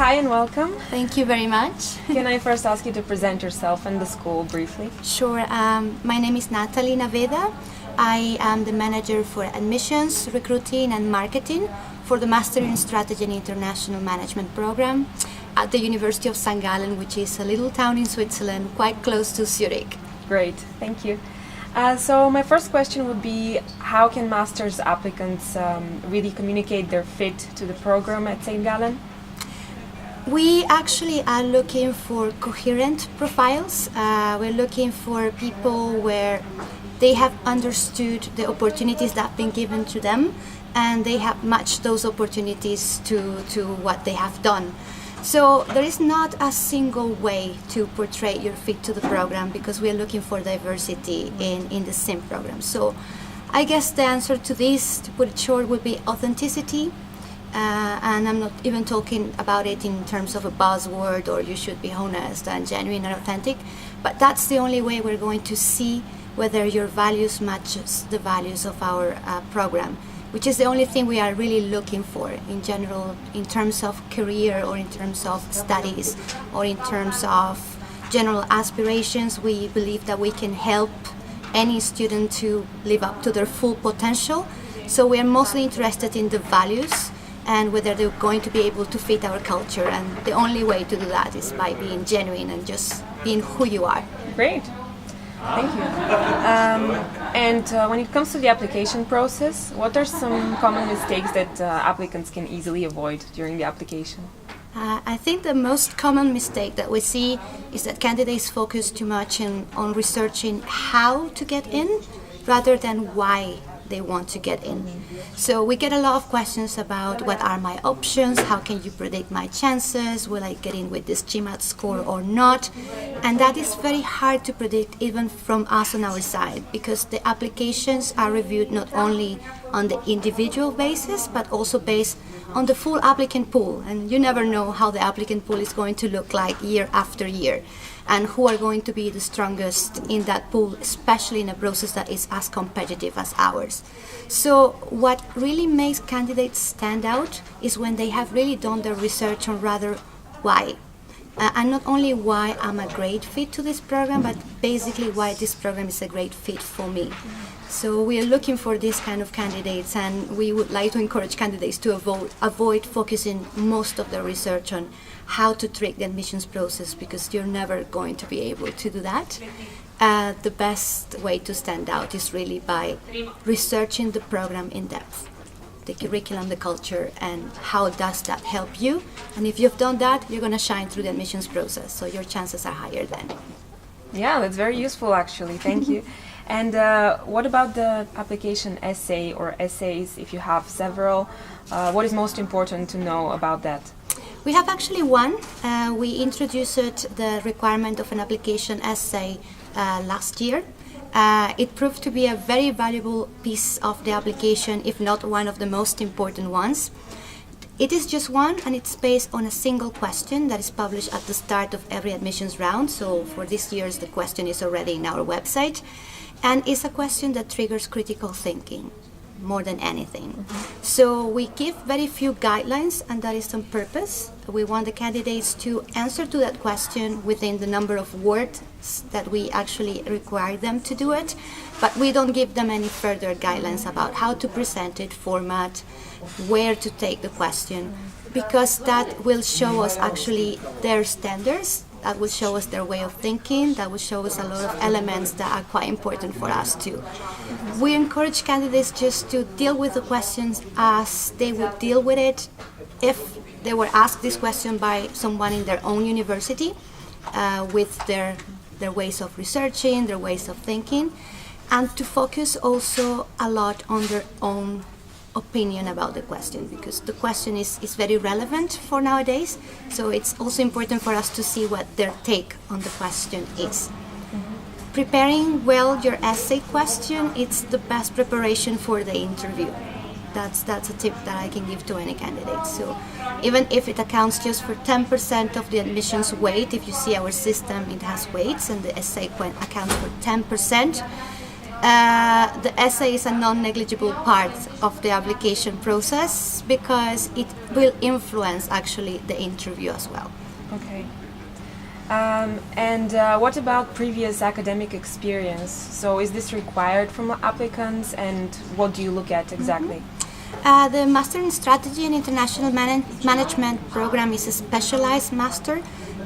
hi and welcome. Thank you very much. Can I first ask you to present yourself and the school briefly? Sure. My name is Nathalie Naveda. I am the manager for admissions, recruiting and marketing for the Master in Strategy and International Management program at the University of St Gallen, which is a little town in Switzerland, quite close to Zurich. Great, thank you. So my first question would be, how can master's applicants really communicate their fit to the program at St Gallen? We actually are looking for coherent profiles. We're looking for people where they have understood the opportunities that have been given to them and they have matched those opportunities to what they have done. So there is not a single way to portray your fit to the program because we are looking for diversity in the SIM program. So I guess the answer to this, to put it short, would be authenticity. And I'm not even talking about it in terms of a buzzword or you should be honest and genuine and authentic, but that's the only way we're going to see whether your values matches the values of our program, which is the only thing we are really looking for in general in terms of career or in terms of studies or in terms of general aspirations. We believe that we can help any student to live up to their full potential. So we are mostly interested in the values and whether they're going to be able to fit our culture. And the only way to do that is by being genuine and just being who you are. Great. Thank you. When it comes to the application process, what are some common mistakes that applicants can easily avoid during the application? I think the most common mistake that we see is that candidates focus too much on researching how to get in rather than why they want to get in. So we get a lot of questions about what are my options, how can you predict my chances, will I get in with this GMAT score or not? And that is very hard to predict even from us on our side because the applications are reviewed not only on the individual basis but also based on the full applicant pool, and you never know how the applicant pool is going to look like year after year and who are going to be the strongest in that pool, especially in a process that is as competitive as ours. So what really makes candidates stand out is when they have really done their research on rather why. And not only why I'm a great fit to this program, but basically why this program is a great fit for me. So we are looking for this kind of candidates, and we would like to encourage candidates to avoid focusing most of their research on how to trick the admissions process because you're never going to be able to do that. The best way to stand out is really by researching the program in depth, the curriculum, the culture, and how does that help you. And if you've done that, you're going to shine through the admissions process, so your chances are higher then. Yeah, that's very useful actually, thank you. And what about the application essay or essays, if you have several? What is most important to know about that? We have actually one. We introduced the requirement of an application essay last year. It proved to be a very valuable piece of the application, if not one of the most important ones. It is just one, and it's based on a single question that is published at the start of every admissions round. So for this year's, the question is already in our website. And it's a question that triggers critical thinking more than anything. So we give very few guidelines, and that is on purpose. We want the candidates to answer to that question within the number of words that we actually require them to do it, but we don't give them any further guidelines about how to present it, format, where to take the question, because that will show us actually their standards, that will show us their way of thinking, that will show us a lot of elements that are quite important for us too. We encourage candidates just to deal with the questions as they would deal with it if they were asked this question by someone in their own university, with their ways of researching, their ways of thinking, and to focus also a lot on their own opinion about the question, because the question is very relevant for nowadays. So it's also important for us to see what their take on the question is. Preparing well your essay question, it's the best preparation for the interview. That's a tip that I can give to any candidate. So even if it accounts just for 10% of the admissions weight, if you see our system, it has weights, and the essay accounts for 10%. The essay is a non-negligible part of the application process because it will influence actually the interview as well. Okay. And what about previous academic experience? So is this required from applicants, and what do you look at exactly? The Master in Strategy and International Management program is a specialized master.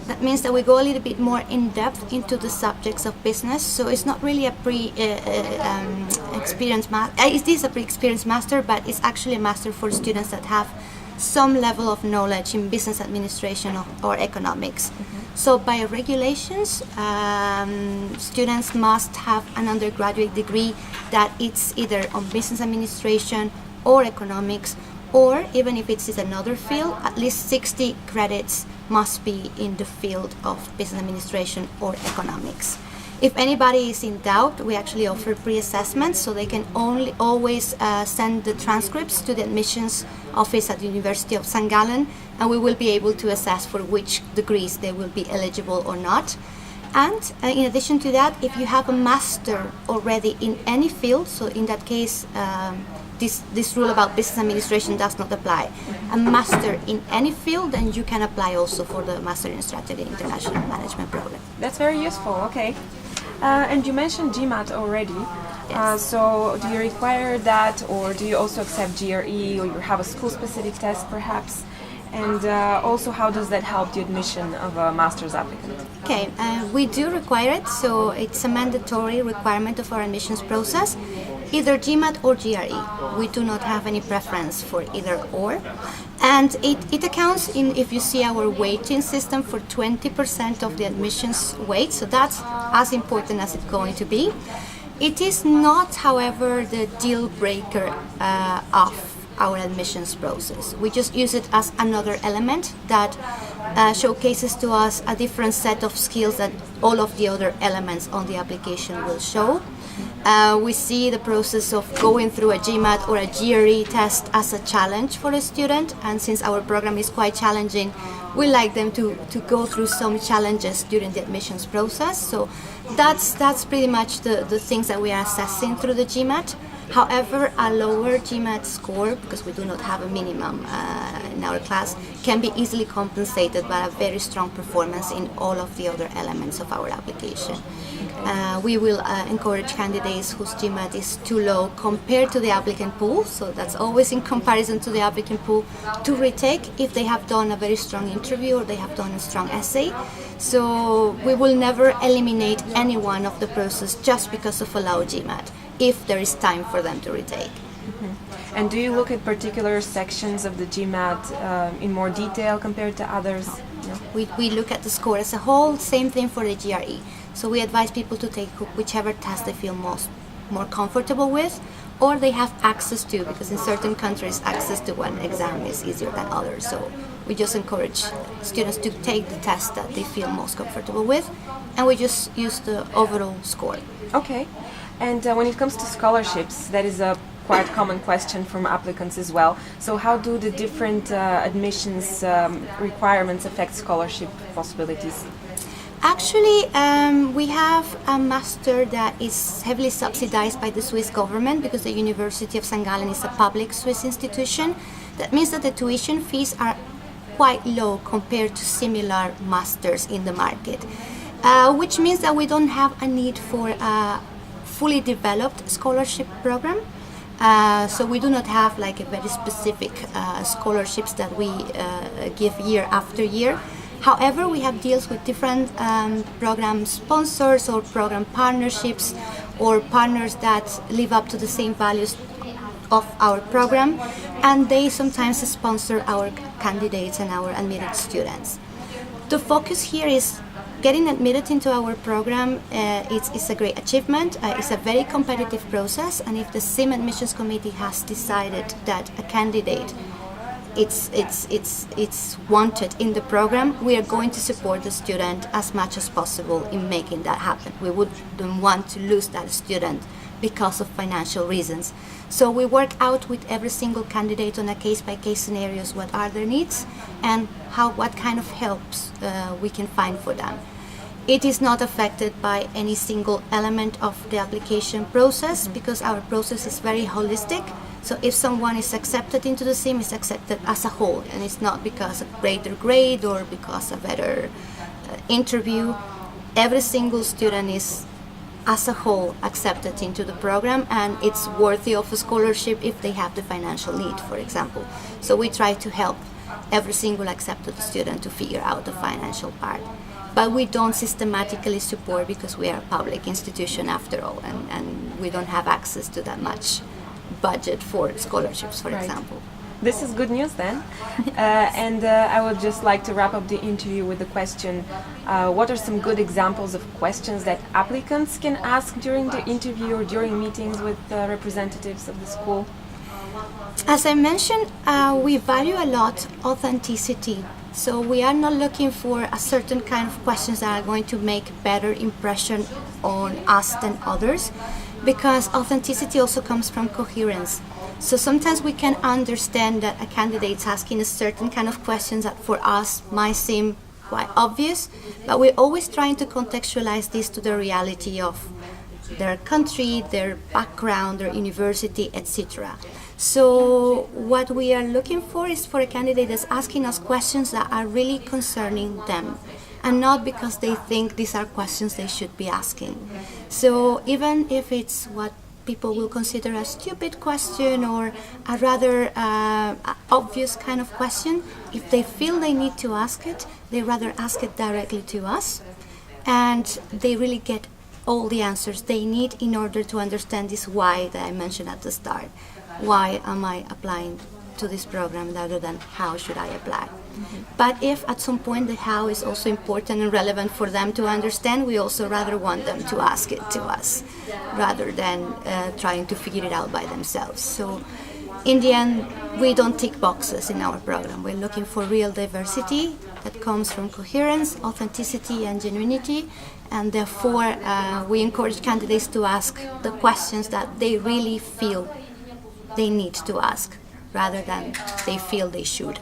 That means that we go a little bit more in depth into the subjects of business. So it's not really a pre-experienced master. It is a pre-experienced master, but it's actually a master for students that have some level of knowledge in business administration or economics. So by regulations, students must have an undergraduate degree that it's either on business administration or economics, or even if it's in another field, at least 60 credits must be in the field of business administration or economics. If anybody is in doubt, we actually offer pre-assessments, so they can always send the transcripts to the admissions office at the University of St Gallen, and we will be able to assess for which degrees they will be eligible or not. And in addition to that, if you have a master already in any field, so in that case, this rule about business administration does not apply. A master in any field, then you can apply also for the Master in Strategy and International Management program. That's very useful, okay. And you mentioned GMAT already. Yes. So do you require that, or do you also accept GRE, or you have a school-specific test perhaps? And also, how does that help the admission of a master's applicant? Okay, we do require it, so it's a mandatory requirement of our admissions process, either GMAT or GRE. We do not have any preference for either or. And it accounts in, if you see our weighting system, for 20% of the admissions weight, so that's as important as it's going to be. It is not, however, the deal breaker of our admissions process. We just use it as another element that showcases to us a different set of skills that all of the other elements on the application will show. We see the process of going through a GMAT or a GRE test as a challenge for a student, and since our program is quite challenging, we like them to go through some challenges during the admissions process. So that's pretty much the things that we are assessing through the GMAT. However, a lower GMAT score, because we do not have a minimum in our class, can be easily compensated by a very strong performance in all of the other elements of our application. We will encourage candidates whose GMAT is too low compared to the applicant pool, so that's always in comparison to the applicant pool, to retake if they have done a very strong interview or they have done a strong essay. So we will never eliminate anyone of the process just because of a low GMAT, if there is time for them to retake. Mm-hmm. And do you look at particular sections of the GMAT in more detail compared to others? No. We look at the score as a whole, same thing for the GRE. So we advise people to take whichever test they feel more comfortable with, or they have access to, because in certain countries access to one exam is easier than others. So we just encourage students to take the test that they feel most comfortable with, and we just use the overall score. Okay. And when it comes to scholarships, that is a quite common question from applicants as well. So how do the different admissions requirements affect scholarship possibilities? Actually, we have a master that is heavily subsidized by the Swiss government, because the University of St Gallen is a public Swiss institution. That means that the tuition fees are quite low compared to similar masters in the market, which means that we don't have a need for a fully developed scholarship program. So we do not have like a very specific scholarships that we give year after year. However, we have deals with different program sponsors or program partnerships, or partners that live up to the same values of our program, and they sometimes sponsor our candidates and our admitted students. The focus here is getting admitted into our program. It's a great achievement. It's a very competitive process, and if the SIM admissions committee has decided that a candidate it's wanted in the program, we are going to support the student as much as possible in making that happen. We wouldn't want to lose that student because of financial reasons. So we work out with every single candidate on a case-by-case scenarios what are their needs and what kind of helps we can find for them. It is not affected by any single element of the application process because our process is very holistic. So if someone is accepted into the SIM, it's accepted as a whole, and it's not because of greater grade or because of better interview. Every single student is, as a whole, accepted into the program, and it's worthy of a scholarship if they have the financial need, for example. So we try to help every single accepted student to figure out the financial part. But we don't systematically support because we are a public institution after all, and we don't have access to that much budget for scholarships, for example. This is good news then. I would just like to wrap up the interview with the question, what are some good examples of questions that applicants can ask during the interview or during meetings with representatives of the school? As I mentioned, we value a lot authenticity. So we are not looking for a certain kind of questions that are going to make better impression on us than others, because authenticity also comes from coherence. So sometimes we can understand that a candidate's asking a certain kind of questions that for us might seem quite obvious, but we're always trying to contextualize this to the reality of their country, their background, their university, etc. So what we are looking for is for a candidate that's asking us questions that are really concerning them, and not because they think these are questions they should be asking. So even if it's what people will consider a stupid question or a rather obvious kind of question, if they feel they need to ask it, they rather ask it directly to us, and they really get all the answers they need in order to understand this why that I mentioned at the start. Why am I applying to this program rather than how should I apply? But if at some point the how is also important and relevant for them to understand, we also rather want them to ask it to us rather than trying to figure it out by themselves. So in the end, we don't tick boxes in our program. We're looking for real diversity that comes from coherence, authenticity, and genuinity, and therefore we encourage candidates to ask the questions that they really feel they need to ask rather than they feel they should.